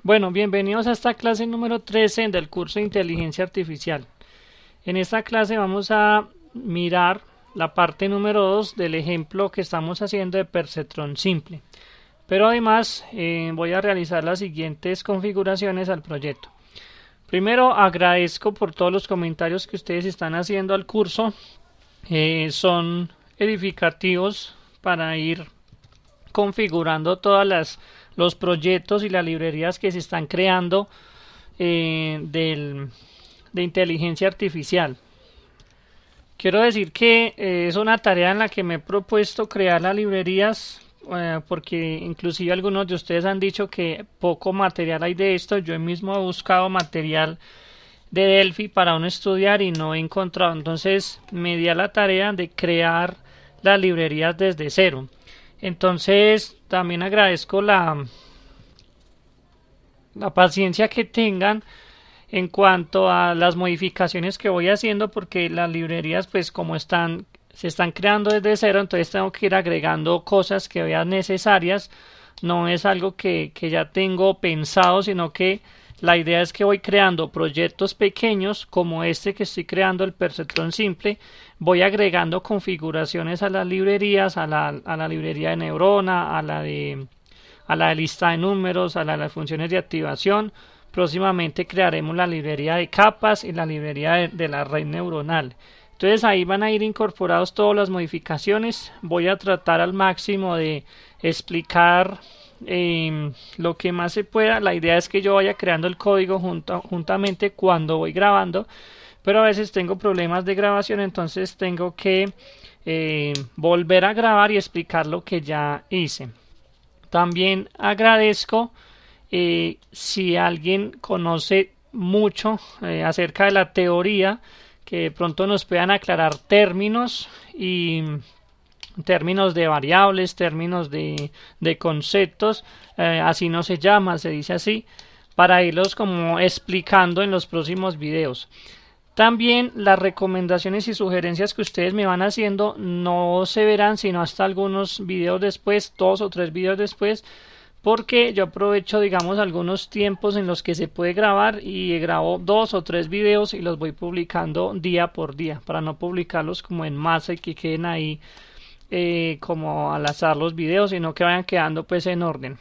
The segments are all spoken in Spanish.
Bueno, bienvenidos a esta clase número 13 del curso de Inteligencia Artificial. En esta clase vamos a mirar la parte número 2 del ejemplo que estamos haciendo de perceptrón simple. Pero además voy a realizar las siguientes configuraciones al proyecto. Primero, agradezco por todos los comentarios que ustedes están haciendo al curso. Son edificativos para ir configurando los proyectos y las librerías que se están creando de inteligencia artificial. Quiero decir que es una tarea en la que me he propuesto crear las librerías porque inclusive algunos de ustedes han dicho que poco material hay de esto. Yo mismo he buscado material de Delphi para uno estudiar y no he encontrado. Entonces me di a la tarea de crear las librerías desde cero. Entonces también agradezco la paciencia que tengan en cuanto a las modificaciones que voy haciendo, porque las librerías pues como se están creando desde cero, entonces tengo que ir agregando cosas que vean necesarias. No es algo que ya tengo pensado, sino que la idea es que voy creando proyectos pequeños como este que estoy creando, el perceptrón simple. Voy agregando configuraciones a las librerías, a la librería de neurona, a la de lista de números, a las funciones de activación. Próximamente crearemos la librería de capas y la librería de la red neuronal. Entonces ahí van a ir incorporados todas las modificaciones. Voy a tratar al máximo de explicar lo que más se pueda. La idea es que yo vaya creando el código juntamente cuando voy grabando, pero a veces tengo problemas de grabación, entonces tengo que volver a grabar y explicar lo que ya hice. También agradezco si alguien conoce mucho acerca de la teoría, que de pronto nos puedan aclarar términos y términos de variables, términos de conceptos, así no se llama, se dice así, para irlos como explicando en los próximos videos. También las recomendaciones y sugerencias que ustedes me van haciendo no se verán sino hasta algunos videos después, 2 o 3 videos después, porque yo aprovecho digamos algunos tiempos en los que se puede grabar y grabo 2 o 3 videos y los voy publicando día por día para no publicarlos como en masa y que queden ahí como al azar los videos, sino que vayan quedando pues en orden.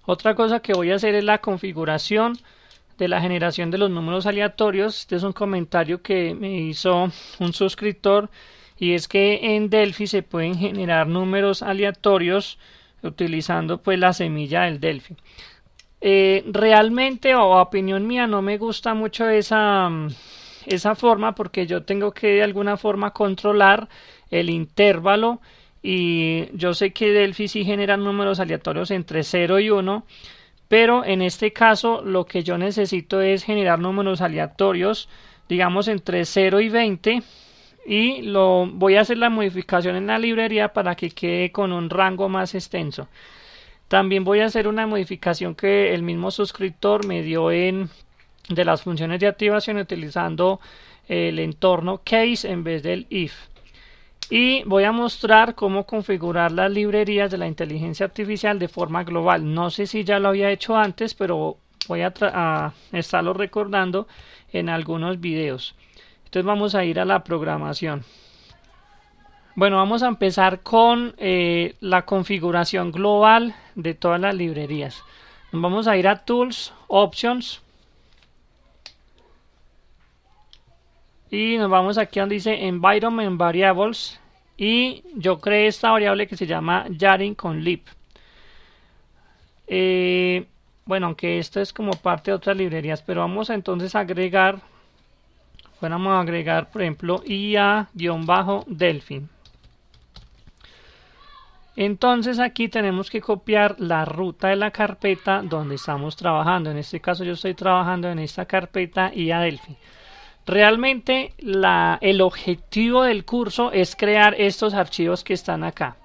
Otra cosa que voy a hacer es la configuración de la generación de los números aleatorios. Este es un comentario que me hizo un suscriptor, y es que en Delphi se pueden generar números aleatorios utilizando pues la semilla del Delphi. Realmente, o a opinión mía, no me gusta mucho esa forma, porque yo tengo que de alguna forma controlar el intervalo, y yo sé que Delphi sí genera números aleatorios entre 0 y 1, pero en este caso lo que yo necesito es generar números aleatorios digamos entre 0 y 20, y voy a hacer la modificación en la librería para que quede con un rango más extenso. También voy a hacer una modificación que el mismo suscriptor me dio de las funciones de activación, utilizando el entorno case en vez del if. Y voy a mostrar cómo configurar las librerías de la inteligencia artificial de forma global. No sé si ya lo había hecho antes, pero voy a estarlo recordando en algunos videos. Entonces vamos a ir a la programación. Bueno, vamos a empezar con la configuración global de todas las librerías. Vamos a ir a Tools, Options, y nos vamos aquí donde dice Environment Variables, y yo creé esta variable que se llama Yarin con lib. Bueno, aunque esto es como parte de otras librerías, pero vamos a entonces agregar, vamos a agregar por ejemplo IA-Delphi. Entonces aquí tenemos que copiar la ruta de la carpeta donde estamos trabajando. En este caso yo estoy trabajando en esta carpeta IA Delphi. Realmente el objetivo del curso es crear estos archivos que están acá.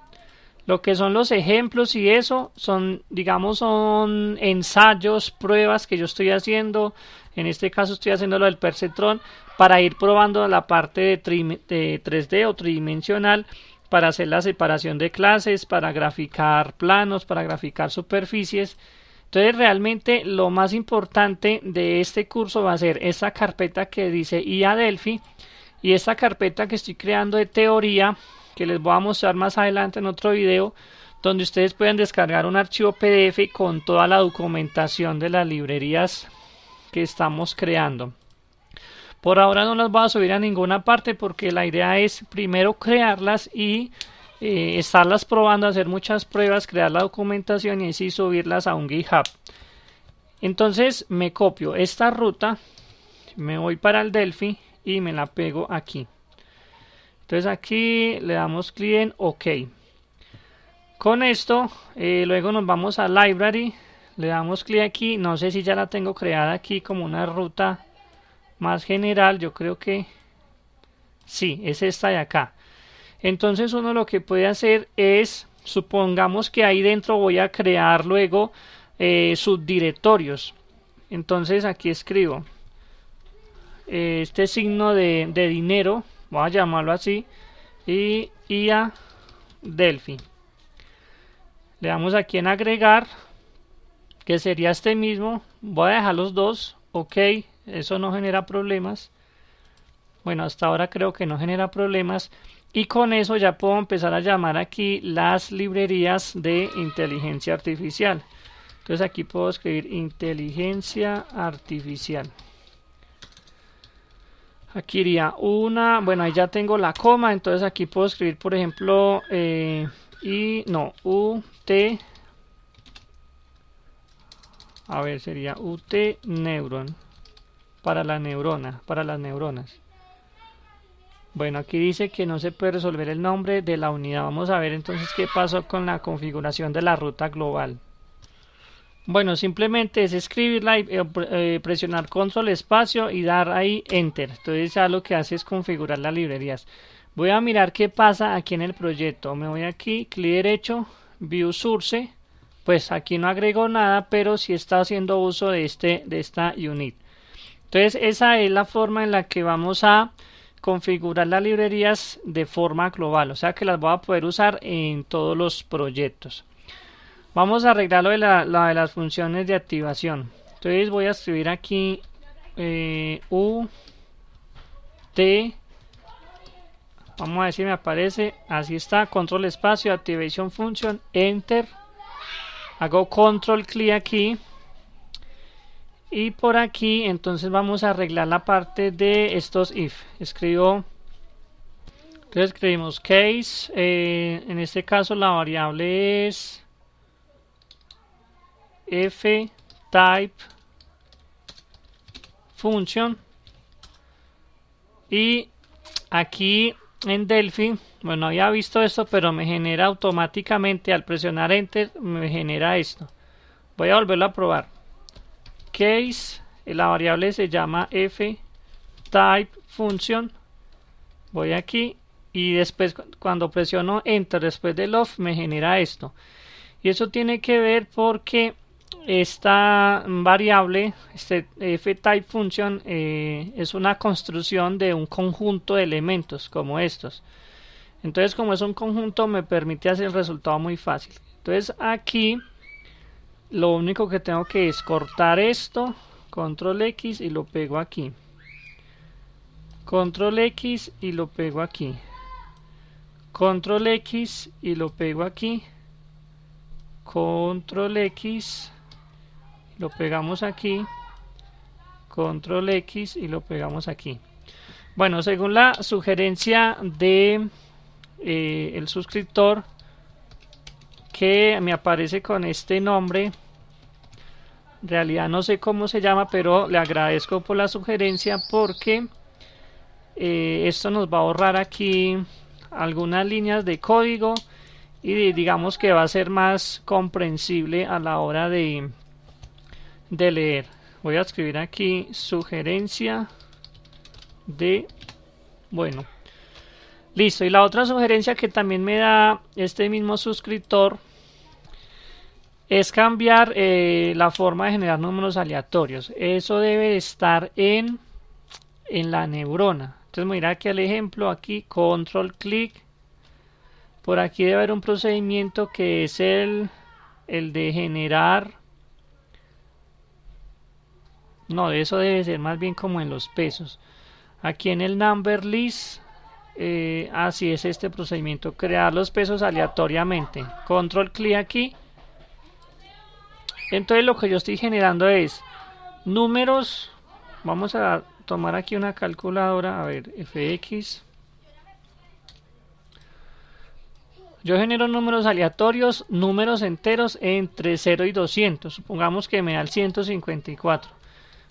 Lo que son los ejemplos y eso son, digamos, son ensayos, pruebas que yo estoy haciendo. En este caso estoy haciendo lo del perceptrón para ir probando la parte de 3D o tridimensional, para hacer la separación de clases, para graficar planos, para graficar superficies. Entonces realmente lo más importante de este curso va a ser esta carpeta que dice IA Delphi y esta carpeta que estoy creando de teoría, que les voy a mostrar más adelante en otro video, donde ustedes pueden descargar un archivo PDF con toda la documentación de las librerías que estamos creando. Por ahora no las voy a subir a ninguna parte porque la idea es primero crearlas y estarlas probando, hacer muchas pruebas, crear la documentación y así subirlas a un GitHub. Entonces me copio esta ruta, me voy para el Delphi y me la pego aquí. Entonces aquí le damos clic en OK. Con esto luego nos vamos a Library, le damos clic aquí, no sé si ya la tengo creada aquí como una ruta más general, yo creo que sí, es esta de acá. Entonces uno lo que puede hacer es, supongamos que ahí dentro voy a crear luego subdirectorios. Entonces aquí escribo este signo de dinero, voy a llamarlo así, y IA Delphi. Le damos aquí en agregar, que sería este mismo, voy a dejar los dos, ok, eso no genera problemas. Bueno, hasta ahora creo que no genera problemas. Y con eso ya puedo empezar a llamar aquí las librerías de inteligencia artificial. Entonces aquí puedo escribir inteligencia artificial. Aquí iría una, bueno, ahí ya tengo la coma, entonces aquí puedo escribir, por ejemplo, UT, a ver, sería UT neuron, para la neurona, para las neuronas. Bueno, aquí dice que no se puede resolver el nombre de la unidad. Vamos a ver entonces qué pasó con la configuración de la ruta global. Bueno, simplemente es escribirla y presionar control espacio y dar ahí enter. Entonces ya lo que hace es configurar las librerías. Voy a mirar qué pasa aquí en el proyecto. Me voy aquí, clic derecho, view source. Pues aquí no agrego nada, pero sí está haciendo uso de esta unit. Entonces esa es la forma en la que vamos a configurar las librerías de forma global, o sea que las voy a poder usar en todos los proyectos. Vamos a arreglar lo de las funciones de activación. Entonces voy a escribir aquí UT, vamos a ver si me aparece, así está, control espacio, activation function, enter, hago control clic aquí. Y por aquí entonces vamos a arreglar la parte de estos if. Entonces escribimos case, en este caso la variable es f type function. Y aquí en Delphi, bueno, había visto esto, pero me genera automáticamente al presionar enter, me genera esto. Voy a volverlo a probar. Case, la variable se llama f type function. Voy aquí y después cuando presiono enter después del off me genera esto. Y eso tiene que ver porque esta variable, este f type function, es una construcción de un conjunto de elementos como estos. Entonces, como es un conjunto, me permite hacer el resultado muy fácil. Entonces aquí lo único que tengo que es cortar esto, control X y lo pego aquí, control X y lo pego aquí, control X y lo pego aquí, control X, lo pegamos aquí, control X y lo pegamos aquí. Bueno, según la sugerencia de el suscriptor que me aparece con este nombre, en realidad no sé cómo se llama, pero le agradezco por la sugerencia porque esto nos va a ahorrar aquí algunas líneas de código y digamos que va a ser más comprensible a la hora de leer. Voy a escribir aquí sugerencia de, bueno, listo. Y la otra sugerencia que también me da este mismo suscriptor es cambiar la forma de generar números aleatorios. Eso debe estar en la neurona. Entonces mira aquí el ejemplo, aquí control clic. Por aquí debe haber un procedimiento que es el de generar No, eso debe ser más bien como en los pesos. Aquí en el number list, así es este procedimiento, crear los pesos aleatoriamente. Control clic aquí. Entonces lo que yo estoy generando es números. Vamos a tomar aquí una calculadora, a ver, fx. Yo genero números aleatorios, números enteros entre 0 y 200. Supongamos que me da el 154.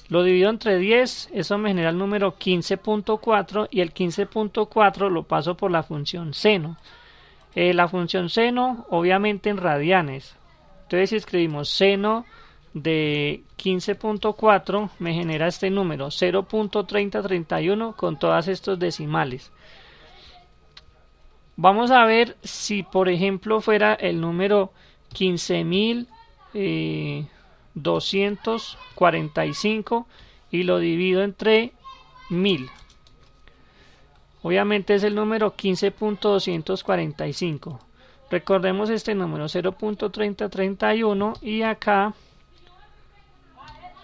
Lo divido entre 10, eso me genera el número 15.4 y el 15.4 lo paso por la función seno. La función seno obviamente en radianes. Entonces si escribimos seno de 15.4 me genera este número 0.3031 con todos estos decimales. Vamos a ver si por ejemplo fuera el número 15.245 y lo divido entre 1000. Obviamente es el número 15.245. Recordemos este número 0.3031 y acá,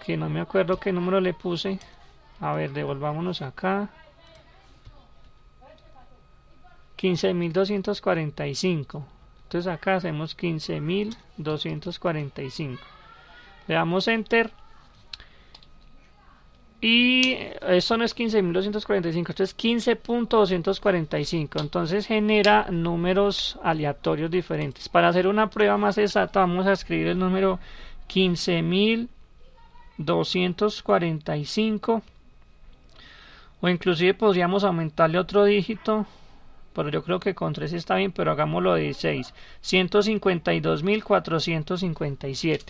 que no me acuerdo qué número le puse. A ver, devolvámonos acá. 15.245. Entonces acá hacemos 15.245. Le damos enter. Y esto no es 15.245, esto es 15.245. Entonces genera números aleatorios diferentes. Para hacer una prueba más exacta, vamos a escribir el número 15.245. O inclusive podríamos aumentarle otro dígito. Pero yo creo que con 3 está bien, pero hagámoslo de 6. 152.457.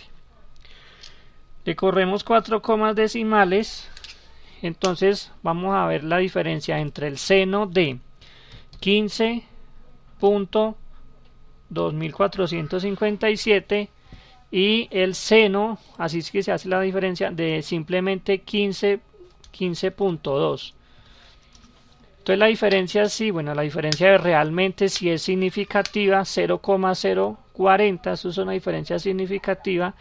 Le corremos 4 comas decimales. Entonces vamos a ver la diferencia entre el seno de 15.2457 y el seno, así es que se hace la diferencia, de simplemente 15.2. Entonces la diferencia sí, bueno, la diferencia realmente sí es significativa, 0,040, eso es una diferencia significativa.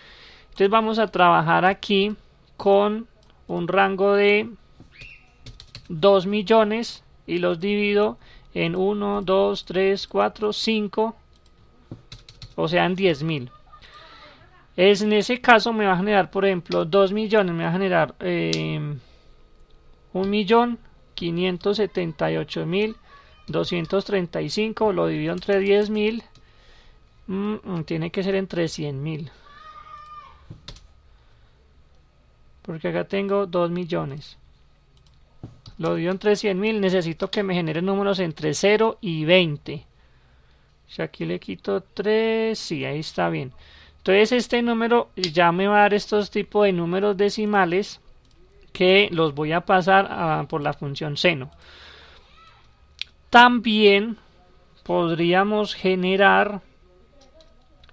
Entonces vamos a trabajar aquí con un rango de 2 millones y los divido en 1, 2, 3, 4, 5, o sea en 10.000. En ese caso me va a generar, por ejemplo, 2 millones, me va a generar 1.578.235, lo divido entre 10.000, tiene que ser entre 100.000. Porque acá tengo 2 millones. Lo divido entre 100.000. Necesito que me genere números entre 0 y 20. Si aquí le quito 3, sí, ahí está bien. Entonces este número ya me va a dar estos tipos de números decimales que los voy a pasar por la función seno. También podríamos generar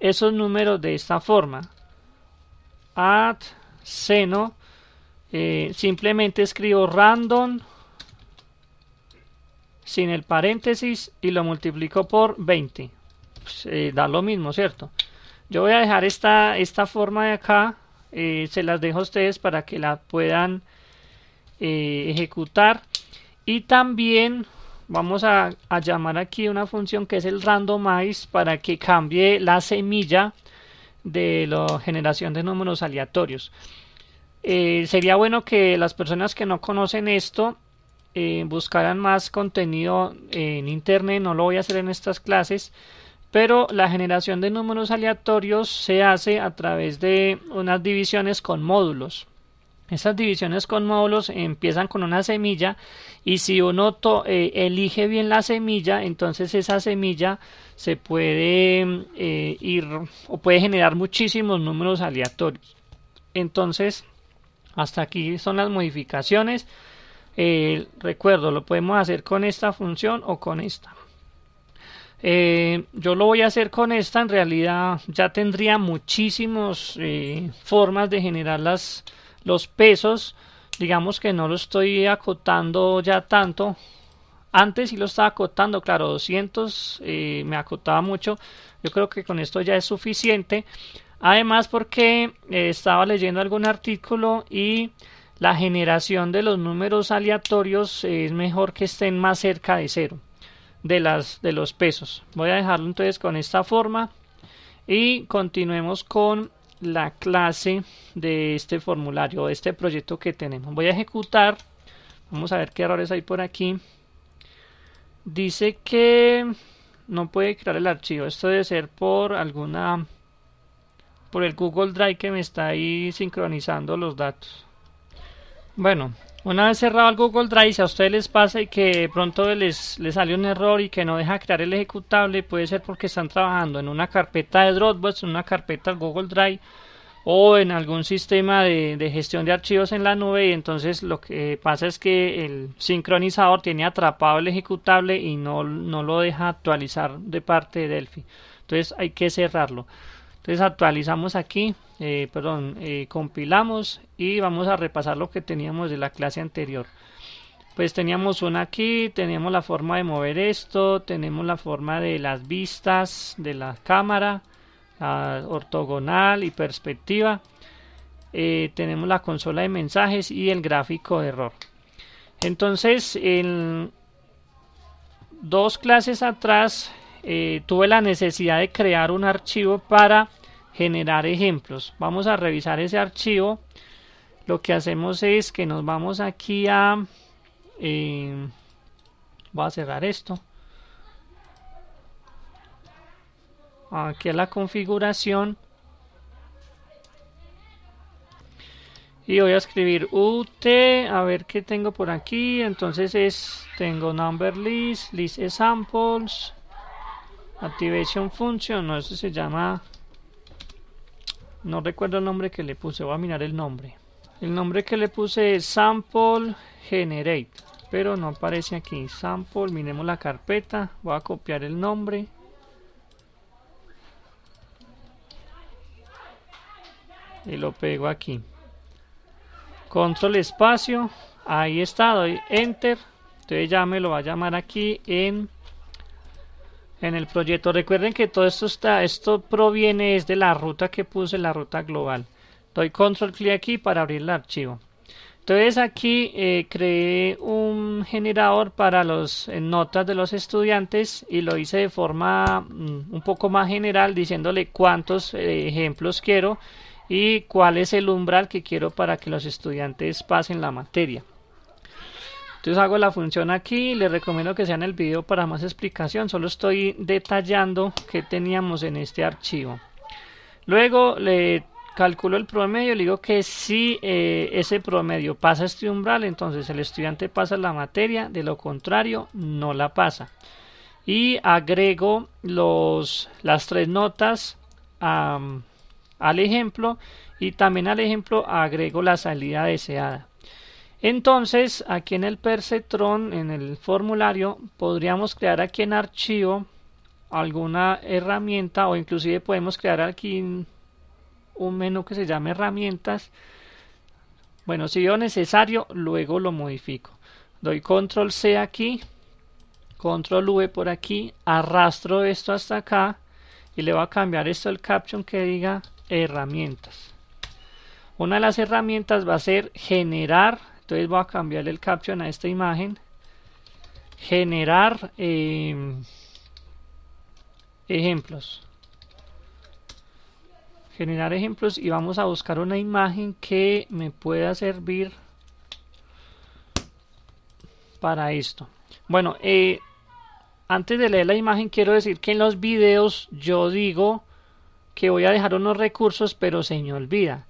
esos números de esta forma. Add seno. Simplemente escribo random sin el paréntesis y lo multiplico por 20. Pues, da lo mismo, ¿cierto? Yo voy a dejar esta forma de acá, se las dejo a ustedes para que la puedan ejecutar. Y también vamos a llamar aquí una función que es el randomize para que cambie la semilla de la generación de números aleatorios. Sería bueno que las personas que no conocen esto buscaran más contenido en internet. No lo voy a hacer en estas clases, pero la generación de números aleatorios se hace a través de unas divisiones con módulos. Esas divisiones con módulos empiezan con una semilla y si uno elige bien la semilla, entonces esa semilla se puede ir o puede generar muchísimos números aleatorios. Entonces hasta aquí son las modificaciones. Recuerdo, lo podemos hacer con esta función o con esta. Yo lo voy a hacer con esta. En realidad ya tendría muchísimas formas de generar los pesos. Digamos que no lo estoy acotando ya tanto. Antes sí lo estaba acotando, claro, 200 me acotaba mucho. Yo creo que con esto ya es suficiente. Además porque estaba leyendo algún artículo y la generación de los números aleatorios es mejor que estén más cerca de cero de los pesos. Voy a dejarlo entonces con esta forma y continuemos con la clase de este formulario, de este proyecto que tenemos. Voy a ejecutar, vamos a ver qué errores hay por aquí. Dice que no puede crear el archivo, esto debe ser por el Google Drive que me está ahí sincronizando los datos. Bueno, una vez cerrado el Google Drive, si a ustedes les pasa y que de pronto les sale un error y que no deja crear el ejecutable, puede ser porque están trabajando en una carpeta de Dropbox, en una carpeta de Google Drive o en algún sistema de gestión de archivos en la nube, y entonces lo que pasa es que el sincronizador tiene atrapado el ejecutable y no lo deja actualizar de parte de Delphi. Entonces hay que cerrarlo. Entonces actualizamos aquí, compilamos y vamos a repasar lo que teníamos de la clase anterior. Pues teníamos una aquí, teníamos la forma de mover esto, tenemos la forma de las vistas de la cámara, la ortogonal y perspectiva, tenemos la consola de mensajes y el gráfico de error. Entonces en dos clases atrás tuve la necesidad de crear un archivo para generar ejemplos. Vamos a revisar ese archivo. Lo que hacemos es que nos vamos aquí a voy a cerrar esto, aquí a la configuración y voy a escribir ut, a ver qué tengo por aquí. Entonces tengo number list, list examples, activation function, no, eso se llama, no recuerdo el nombre que le puse, voy a mirar el nombre. El nombre que le puse es sample generate, pero no aparece aquí. Sample, miremos la carpeta, voy a copiar el nombre. Y lo pego aquí. Control espacio, ahí está, doy enter. Entonces ya me lo va a llamar aquí en el proyecto. Recuerden que todo esto proviene de la ruta que puse, la ruta global. Doy control clic aquí para abrir el archivo. Entonces aquí creé un generador para las notas de los estudiantes y lo hice de forma un poco más general, diciéndole cuántos ejemplos quiero y cuál es el umbral que quiero para que los estudiantes pasen la materia. Entonces hago la función aquí, les recomiendo que sean el video para más explicación, solo estoy detallando qué teníamos en este archivo. Luego le calculo el promedio, le digo que si ese promedio pasa este umbral, entonces el estudiante pasa la materia, de lo contrario no la pasa. Y agrego las tres notas al ejemplo y también al ejemplo agrego la salida deseada. Entonces aquí en el perceptron, en el formulario, podríamos crear aquí en archivo alguna herramienta o inclusive podemos crear aquí un menú que se llame herramientas. Bueno, si veo necesario, luego lo modifico. Doy control C aquí, control V por aquí, arrastro esto hasta acá y le voy a cambiar esto el caption que diga herramientas. Una de las herramientas va a ser generar, entonces voy a cambiar el caption a esta imagen, generar ejemplos. Generar ejemplos y vamos a buscar una imagen que me pueda servir para esto. Bueno, antes de leer la imagen quiero decir que en los videos yo digo que voy a dejar unos recursos pero se me olvida.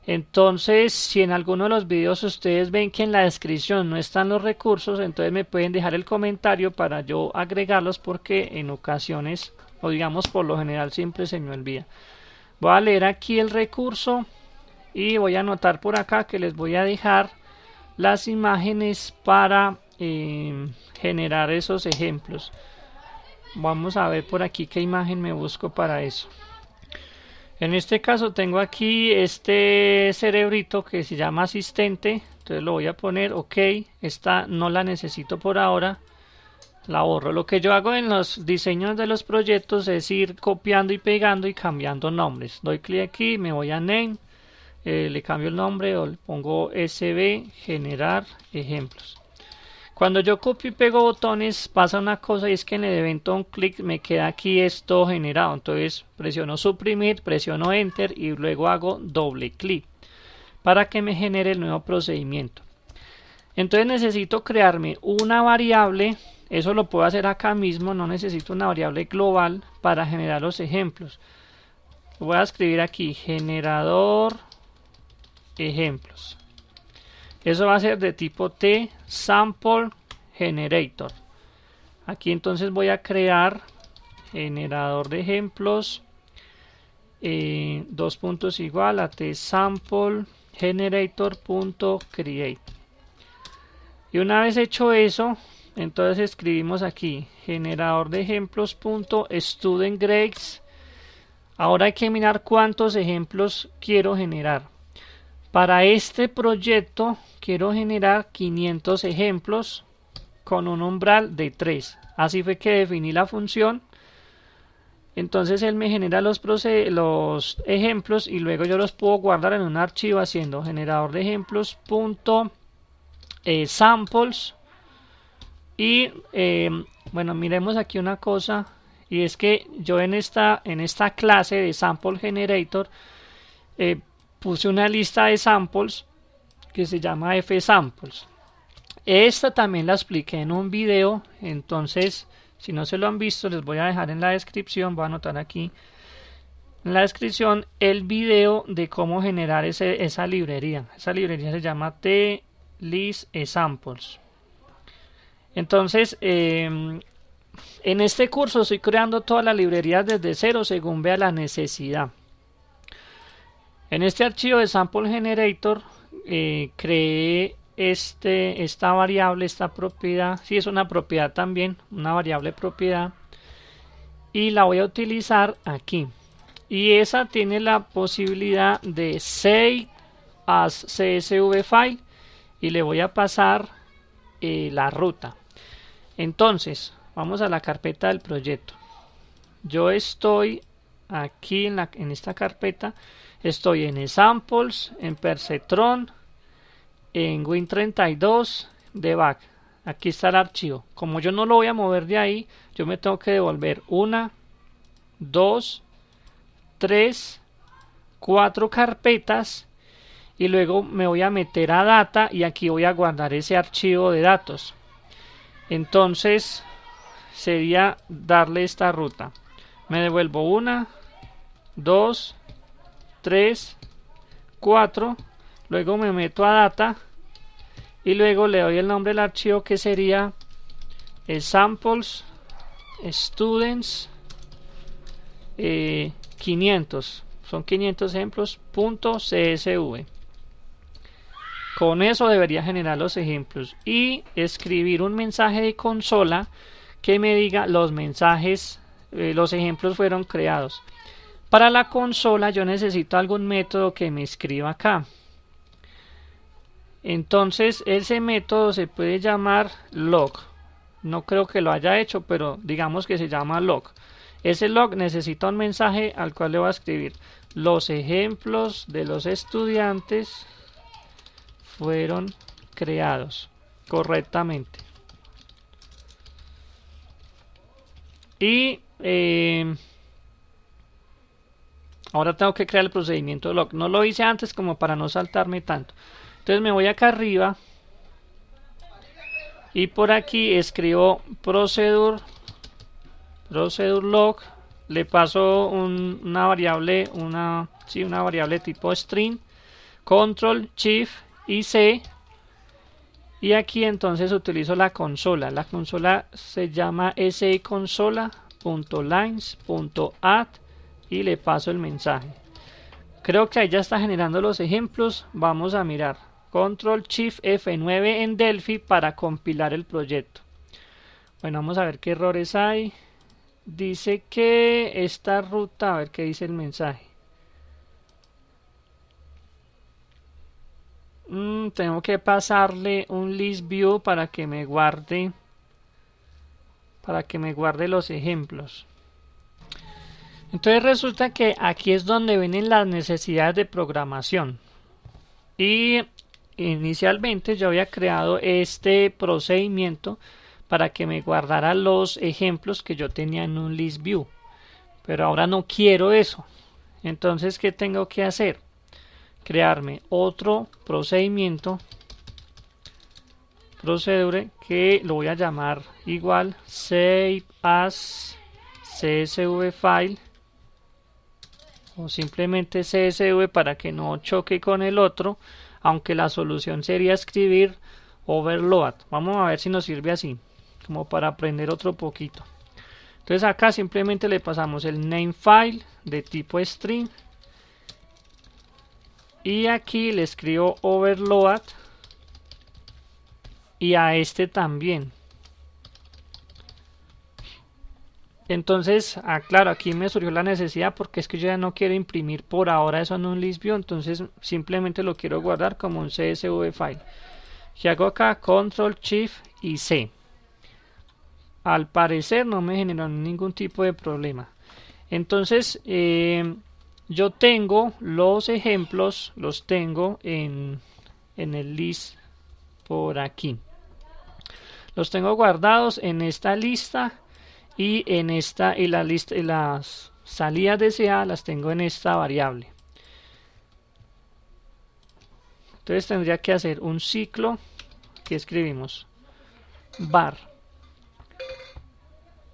Entonces si en alguno de los videos ustedes ven que en la descripción no están los recursos, entonces me pueden dejar el comentario para yo agregarlos porque en ocasiones, o digamos por lo general siempre se me olvida. Voy a leer aquí el recurso y voy a anotar por acá que les voy a dejar las imágenes para generar esos ejemplos. Vamos a ver por aquí qué imagen me busco para eso. En este caso tengo aquí este cerebrito que se llama asistente, entonces lo voy a poner ok. Esta no la necesito por ahora, la borro. Lo que yo hago en los diseños de los proyectos es ir copiando y pegando y cambiando nombres. Doy clic aquí, me voy a name, le cambio el nombre o le pongo SB generar ejemplos. Cuando yo copio y pego botones pasa una cosa, y es que en el evento on click me queda aquí esto generado. Entonces presiono suprimir, presiono enter y luego hago doble clic para que me genere el nuevo procedimiento. Entonces necesito crearme una variable, eso lo puedo hacer acá mismo, no necesito una variable global para generar los ejemplos. Voy a escribir aquí generador ejemplos. Eso va a ser de tipo T sample generator. Aquí entonces voy a crear generador de ejemplos, dos puntos igual a T sample generator.create. Y una vez hecho eso, entonces escribimos aquí generador de ejemplos.studentgrades. Ahora hay que mirar cuántos ejemplos quiero generar. Para este proyecto quiero generar 500 ejemplos con un umbral de 3. Así fue que definí la función. Entonces él me genera los ejemplos y luego yo los puedo guardar en un archivo haciendo generador de ejemplos.samples. Y bueno, miremos aquí una cosa, y es que yo en esta clase de sample generator puse una lista de samples que se llama fsamples. Esta también la expliqué en un video, entonces si no se lo han visto les voy a dejar en la descripción, voy a anotar aquí en la descripción el video de cómo generar esa librería. Esa librería se llama tListExamples. Entonces en este curso estoy creando todas las librerías desde cero según vea la necesidad. En este archivo de sample generator creé esta variable, esta propiedad, sí es una propiedad también, una variable propiedad, y la voy a utilizar aquí. Y esa tiene la posibilidad de save as CSV file y le voy a pasar la ruta. Entonces vamos a la carpeta del proyecto. Yo estoy aquí en esta carpeta, estoy en examples, en perceptron, en Win32 debug. Aquí está el archivo. Como yo no lo voy a mover de ahí, yo me tengo que devolver 1, 2, 3, 4 carpetas y luego me voy a meter a data y aquí voy a guardar ese archivo de datos. Entonces sería darle esta ruta. Me devuelvo 1, 2, 3, 4, luego me meto a data y luego le doy el nombre del archivo que sería samples students 500, son 500 ejemplos .csv. Con eso debería generar los ejemplos y escribir un mensaje de consola que me diga los mensajes, los ejemplos fueron creados. Para la consola yo necesito algún método que me escriba acá. Entonces ese método se puede llamar log. No creo que lo haya hecho, pero digamos que se llama log. Ese log necesita un mensaje al cual le voy a escribir los ejemplos de los estudiantes fueron creados correctamente. Y ahora tengo que crear el procedimiento log. No lo hice antes como para no saltarme tanto. Entonces me voy acá arriba y por aquí escribo procedure log. Le paso una variable, una variable tipo string, control shift y C, y aquí entonces utilizo la consola. La consola se llama siconsola.lines.add y le paso el mensaje. Creo que ahí ya está generando los ejemplos. Vamos a mirar control shift F9 en Delphi para compilar el proyecto. Bueno, vamos a ver qué errores hay. Dice que esta ruta, a ver qué dice el mensaje. Tengo que pasarle un list view para que me guarde los ejemplos. Entonces resulta que aquí es donde vienen las necesidades de programación. Y inicialmente yo había creado este procedimiento para que me guardara los ejemplos que yo tenía en un list view, pero ahora no quiero eso. Entonces, ¿qué tengo que hacer? Crearme otro procedimiento, procedure, que lo voy a llamar igual save as csv file, o simplemente csv para que no choque con el otro, aunque la solución sería escribir overload. Vamos a ver si nos sirve así, como para aprender otro poquito. Entonces acá simplemente le pasamos el name file de tipo string y aquí le escribo overload y a este también. Entonces, claro, aquí me surgió la necesidad porque es que yo ya no quiero imprimir por ahora eso en un list view, entonces simplemente lo quiero guardar como un CSV file. ¿Qué hago acá? Control Shift y C. Al parecer no me generó ningún tipo de problema. Entonces, yo tengo los ejemplos, los tengo en el list por aquí. Los tengo guardados en esta lista y en esta y la lista y las salidas deseadas las tengo en esta variable. Entonces tendría que hacer un ciclo que escribimos var.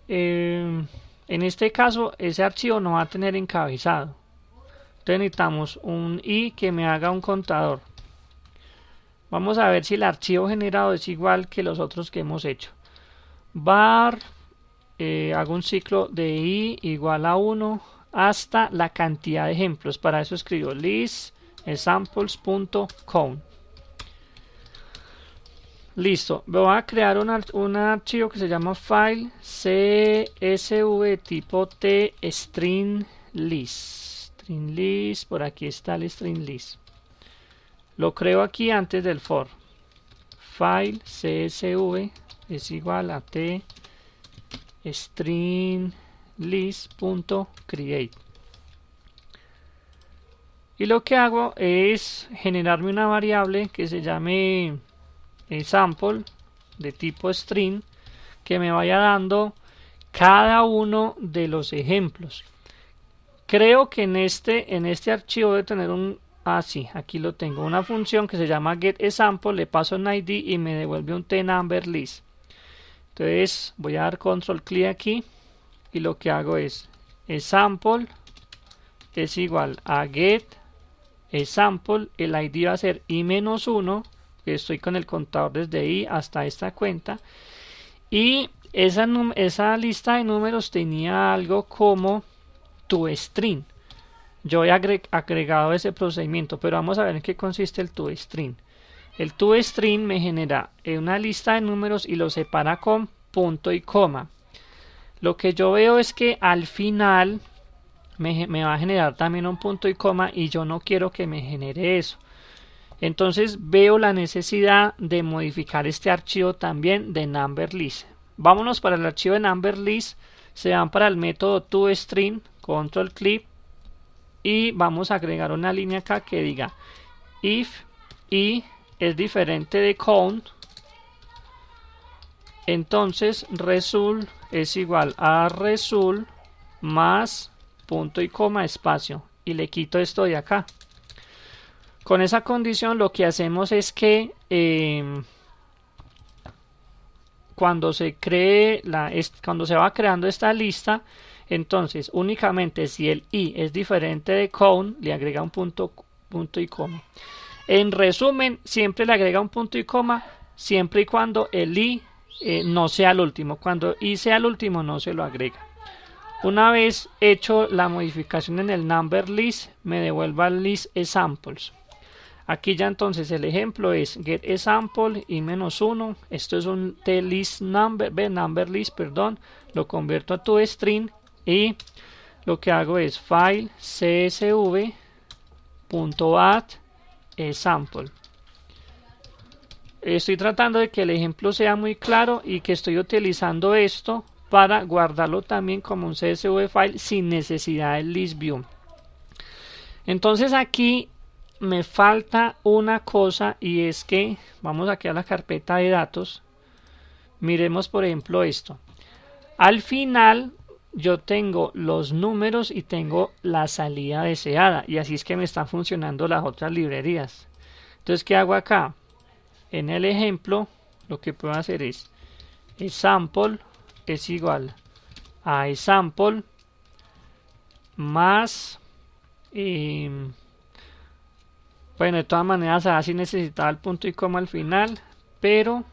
En este caso ese archivo no va a tener encabezado. Entonces necesitamos un i que me haga un contador. Vamos a ver si el archivo generado es igual que los otros que hemos hecho. Var, hago un ciclo de i igual a 1 hasta la cantidad de ejemplos. Para eso escribo list examples.count. Listo, voy a crear un archivo que se llama file csv tipo t string list. String list, por aquí está el string list. Lo creo aquí antes del for. File csv es igual a t string list.create. Y lo que hago es generarme una variable que se llame sample de tipo string, que me vaya dando cada uno de los ejemplos. Creo que en este archivo debe tener un sí, aquí lo tengo, una función que se llama getExample, le paso un id y me devuelve un tNumber list. Entonces voy a dar control clic aquí y lo que hago es example es igual a getExample, el id va a ser i-1, que estoy con el contador desde i hasta esta cuenta, y esa lista de números tenía algo como toString. Yo he agregado ese procedimiento, pero vamos a ver en qué consiste el toString. El toString me genera una lista de números y lo separa con punto y coma. Lo que yo veo es que al final me va a generar también un punto y coma y yo no quiero que me genere eso. Entonces veo la necesidad de modificar este archivo también de number list. Vámonos para el archivo de number list, se van para el método toString, control click, y vamos a agregar una línea acá que diga if i es diferente de count, entonces result es igual a result más punto y coma espacio, y le quito esto de acá. Con esa condición lo que hacemos es que cuando se va creando esta lista, entonces únicamente si el i es diferente de count le agrega un punto y coma. En resumen, siempre le agrega un punto y coma siempre y cuando el i no sea el último. Cuando i sea el último no se lo agrega. Una vez hecho la modificación en el number list, me devuelva el list examples. Aquí ya entonces el ejemplo es getExample i-1, esto es un t-list number list, perdón, lo convierto a toString y lo que hago es file csv.add example. Estoy tratando de que el ejemplo sea muy claro y que estoy utilizando esto para guardarlo también como un CSV file sin necesidad del list view. Entonces aquí me falta una cosa, y es que vamos aquí a la carpeta de datos. Miremos por ejemplo esto. Al final yo tengo los números y tengo la salida deseada, y así es que me están funcionando las otras librerías. Entonces, ¿qué hago acá? En el ejemplo lo que puedo hacer es example es igual a example más bueno, de todas maneras así necesitaba el punto y coma al final, pero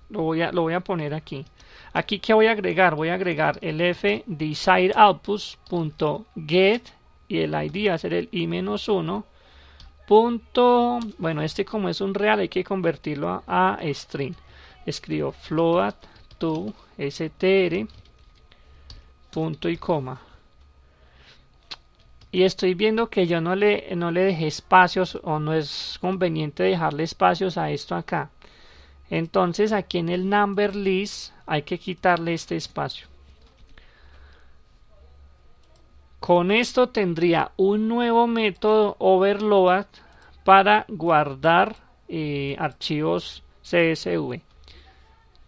lo voy a poner aquí. Aquí, ¿qué voy a agregar? Voy a agregar el f desiredoutputs.get y el id va a ser el i-1 punto, bueno, este como es un real hay que convertirlo a string. Escribo float to str punto y coma, y estoy viendo que yo no le dejé espacios, o no es conveniente dejarle espacios a esto acá. Entonces aquí en el number list hay que quitarle este espacio. Con esto tendría un nuevo método overload para guardar archivos CSV.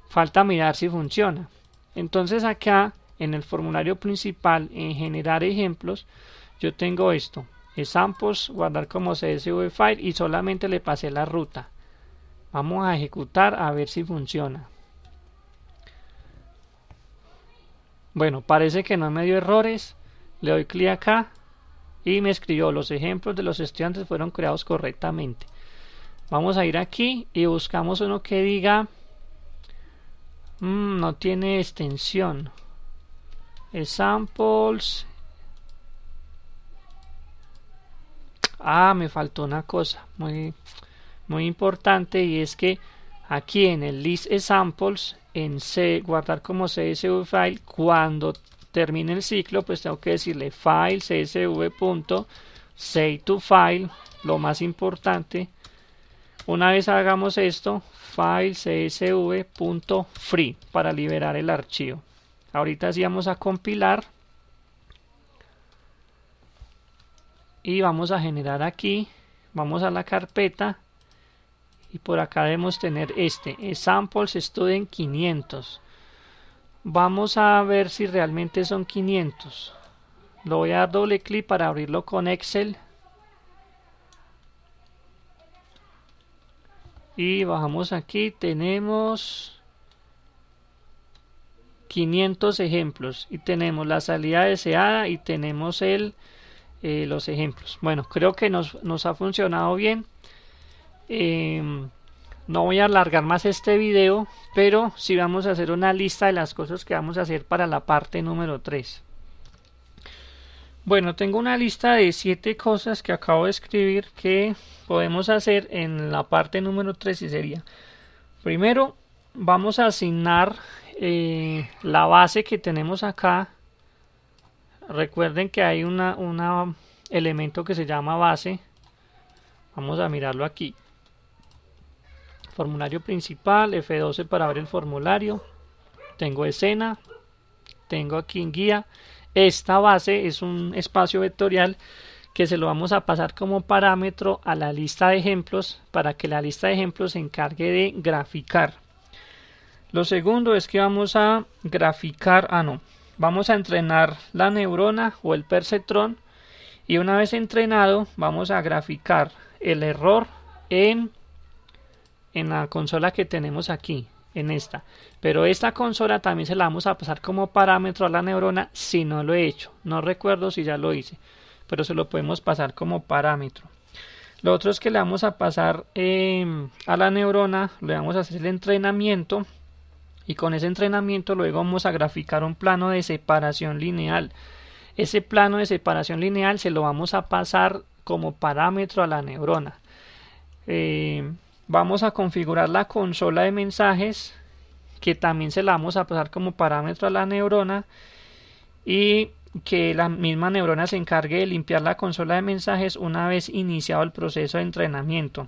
Falta mirar si funciona. Entonces acá en el formulario principal, en generar ejemplos, yo tengo esto, examples, guardar como CSV file, y solamente le pasé la ruta. Vamos a ejecutar a ver si funciona. Bueno, parece que no me dio errores. Le doy clic acá y me escribió: los ejemplos de los estudiantes fueron creados correctamente. Vamos a ir aquí y buscamos uno que diga no tiene extensión, examples. Me faltó una cosa muy importante, y es que aquí en el list examples, en C, guardar como CSV file, cuando termine el ciclo pues tengo que decirle file csv.save to file, lo más importante. Una vez hagamos esto, file csv.free para liberar el archivo. Ahorita sí vamos a compilar y vamos a generar aquí, vamos a la carpeta y por acá debemos tener este examples student 500. Vamos a ver si realmente son 500. Lo voy a dar doble clic para abrirlo con Excel y bajamos aquí, tenemos 500 ejemplos y tenemos la salida deseada y tenemos los ejemplos. Bueno, creo que nos ha funcionado bien. No voy a alargar más este video, pero sí vamos a hacer una lista de las cosas que vamos a hacer para la parte número 3. Bueno, tengo una lista de 7 cosas que acabo de escribir que podemos hacer en la parte número 3, y sería: primero, vamos a asignar la base que tenemos acá. Recuerden que hay un elemento que se llama base. Vamos a mirarlo aquí. Formulario principal, F12 para ver el formulario. Tengo escena, tengo aquí en guía. Esta base es un espacio vectorial que se lo vamos a pasar como parámetro a la lista de ejemplos para que la lista de ejemplos se encargue de graficar. Lo segundo es que vamos a graficar, vamos a entrenar la neurona o el perceptrón, y una vez entrenado vamos a graficar el error en la consola que tenemos aquí, en esta. Pero esta consola también se la vamos a pasar como parámetro a la neurona si no lo he hecho. No recuerdo si ya lo hice, pero se lo podemos pasar como parámetro. Lo otro es que le vamos a pasar a la neurona, le vamos a hacer el entrenamiento, y con ese entrenamiento luego vamos a graficar un plano de separación lineal. Ese plano de separación lineal se lo vamos a pasar como parámetro a la neurona. Vamos a configurar la consola de mensajes, que también se la vamos a pasar como parámetro a la neurona, y que la misma neurona se encargue de limpiar la consola de mensajes una vez iniciado el proceso de entrenamiento.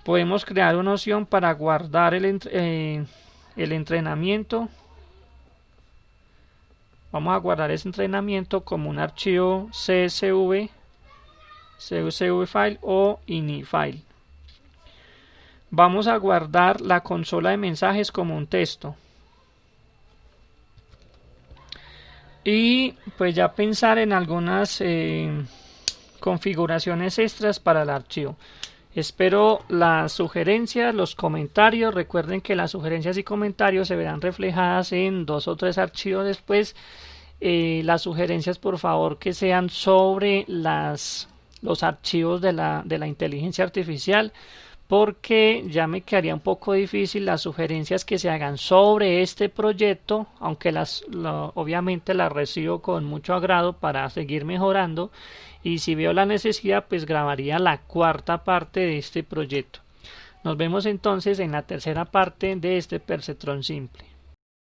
Podemos crear una opción para guardar el entrenamiento, Vamos a guardar ese entrenamiento como un archivo CSV, CSV file o ini file. Vamos a guardar la consola de mensajes como un texto. Y pues ya pensar en algunas configuraciones extras para el archivo. Espero las sugerencias, los comentarios. Recuerden que las sugerencias y comentarios se verán reflejadas en 2 o 3 archivos después. Las sugerencias, por favor, que sean sobre los archivos de la inteligencia artificial, porque ya me quedaría un poco difícil las sugerencias que se hagan sobre este proyecto, aunque obviamente las recibo con mucho agrado para seguir mejorando, y si veo la necesidad pues grabaría la 4ª parte de este proyecto. Nos vemos entonces en la 3ª parte de este perceptrón simple.